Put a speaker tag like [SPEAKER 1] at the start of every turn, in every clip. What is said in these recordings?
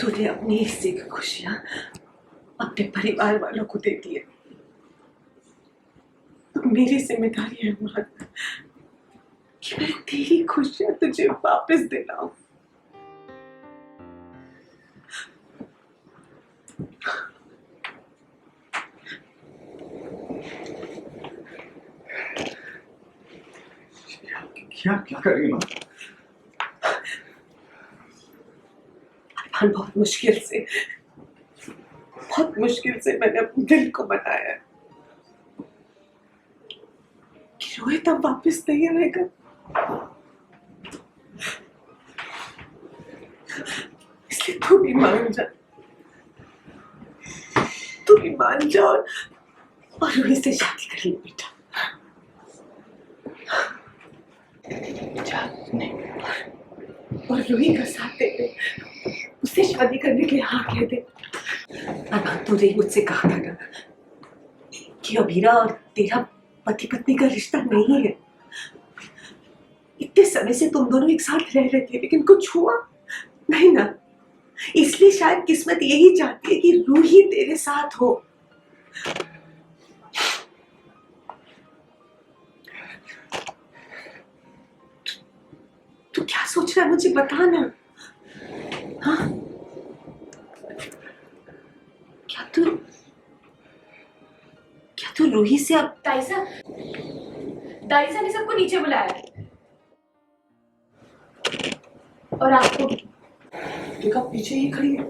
[SPEAKER 1] तूने अपनी हिस्से की खुशियां अपने परिवार वालों को दे दी है। मेरी जिम्मेदारी है मुराद कि मैं तेरी खुशियां तुझे वापस दिलाऊं।
[SPEAKER 2] क्या क्या कर रही हो?
[SPEAKER 1] अरमान, बहुत मुश्किल से मैंने अपने दिल को मनाया है कि रोहित अब वापस नहीं आएगा। इसलिए तू भी मान जा, और रोहित से शादी कर ले बेटा।
[SPEAKER 2] नहीं,
[SPEAKER 1] और रोहित का साथ दे दे, उससे शादी करने के लिए हाँ कह दे। अरमान, तूने मुझसे कहा था ना कि अभीरा और तेरा पति पत्नी का रिश्ता नहीं है। इतने समय से तुम दोनों एक साथ रह रहे थे, लेकिन कुछ हुआ नहीं ना। इसलिए शायद किस्मत यही चाहती है कि रूही तेरे साथ हो। तू क्या सोच रहा है, मुझे बता ना। हाँ, क्या तू रूही से अब?
[SPEAKER 3] दाइसा ने सबको नीचे बुलाया और आपको
[SPEAKER 1] देखा पीछे ही खड़ी है।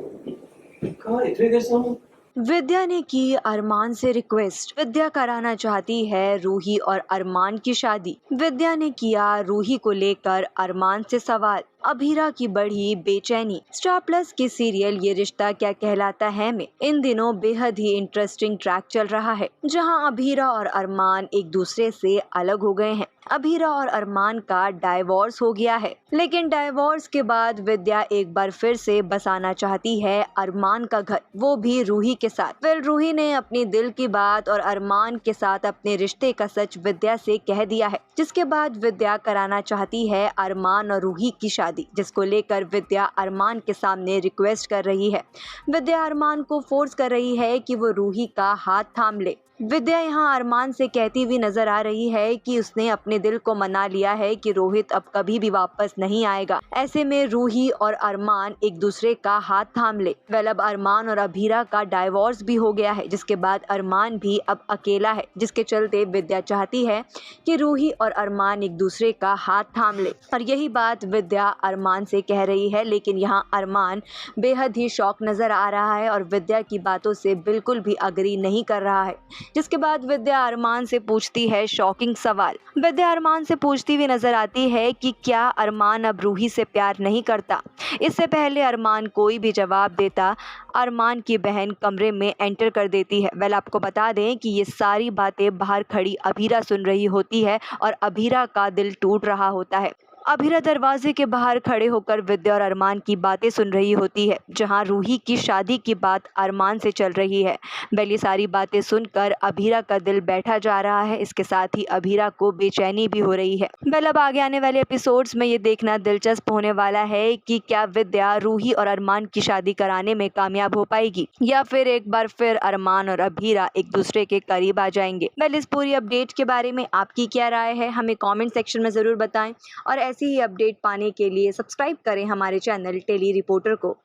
[SPEAKER 1] कहाँ इतने देर से हूँ?
[SPEAKER 4] विद्या ने की अरमान से रिक्वेस्ट। विद्या कराना चाहती है रूही और अरमान की शादी। विद्या ने किया रूही को लेकर अरमान से सवाल। अभीरा की बढ़ी बेचैनी। स्टार प्लस के सीरियल ये रिश्ता क्या कहलाता है में इन दिनों बेहद ही इंटरेस्टिंग ट्रैक चल रहा है, जहां अभीरा और अरमान एक दूसरे से अलग हो गए हैं। अभीरा और अरमान का डाइवोर्स हो गया है, लेकिन डाइवोर्स के बाद विद्या एक बार फिर से बसाना चाहती है अरमान का घर, वो भी रूही के साथ। फिर रूही ने अपनी दिल की बात और अरमान के साथ अपने रिश्ते का सच विद्या से कह दिया है, जिसके बाद विद्या कराना चाहती है अरमान और रूही की शादी, जिसको लेकर विद्या अरमान के सामने रिक्वेस्ट कर रही है। विद्या अरमान को फोर्स कर रही है कि वो रूही का हाथ थाम ले। विद्या यहाँ अरमान से कहती हुई नजर आ रही है कि उसने अपने दिल को मना लिया है कि रोहित अब कभी भी वापस नहीं आएगा। ऐसे में रूही और अरमान एक दूसरे का हाथ थाम ले। वेल, अब अरमान और अभीरा का डाइवोर्स भी हो गया है, जिसके बाद अरमान भी अब अकेला है, जिसके चलते विद्या चाहती है कि रूही और अरमान एक दूसरे का हाथ थाम ले। और यही बात विद्या अरमान से कह रही है, लेकिन यहाँ अरमान बेहद ही शॉक नजर आ रहा है और विद्या की बातों से बिल्कुल भी अग्री नहीं कर रहा है। जिसके बाद विद्या अरमान से पूछती है शॉकिंग सवाल। विद्या अरमान से पूछती हुई नजर आती है कि क्या अरमान अब रूही से प्यार नहीं करता। इससे पहले अरमान कोई भी जवाब देता, अरमान की बहन कमरे में एंटर कर देती है। वेल, आपको बता दें कि ये सारी बातें बाहर खड़ी अभीरा सुन रही होती है और अभीरा का दिल टूट रहा होता है। अभीरा दरवाजे के बाहर खड़े होकर विद्या और अरमान की बातें सुन रही होती है, जहां रूही की शादी की बात अरमान से चल रही है। वेल, ये सारी बातें सुनकर अभीरा का दिल बैठा जा रहा है, इसके साथ ही अभीरा को बेचैनी भी हो रही है। वेल, अब आगे आने वाले एपिसोड्स में ये देखना दिलचस्प होने वाला है कि क्या विद्या रूही और अरमान की शादी कराने में कामयाब हो पाएगी, या फिर एक बार फिर अरमान और अभीरा एक दूसरे के करीब आ जाएंगे। वेल, इस पूरी अपडेट के बारे में आपकी क्या राय है, हमें कॉमेंट सेक्शन में जरूर बताएं और ऐसी ही अपडेट पाने के लिए सब्सक्राइब करें हमारे चैनल टेली रिपोर्टर को।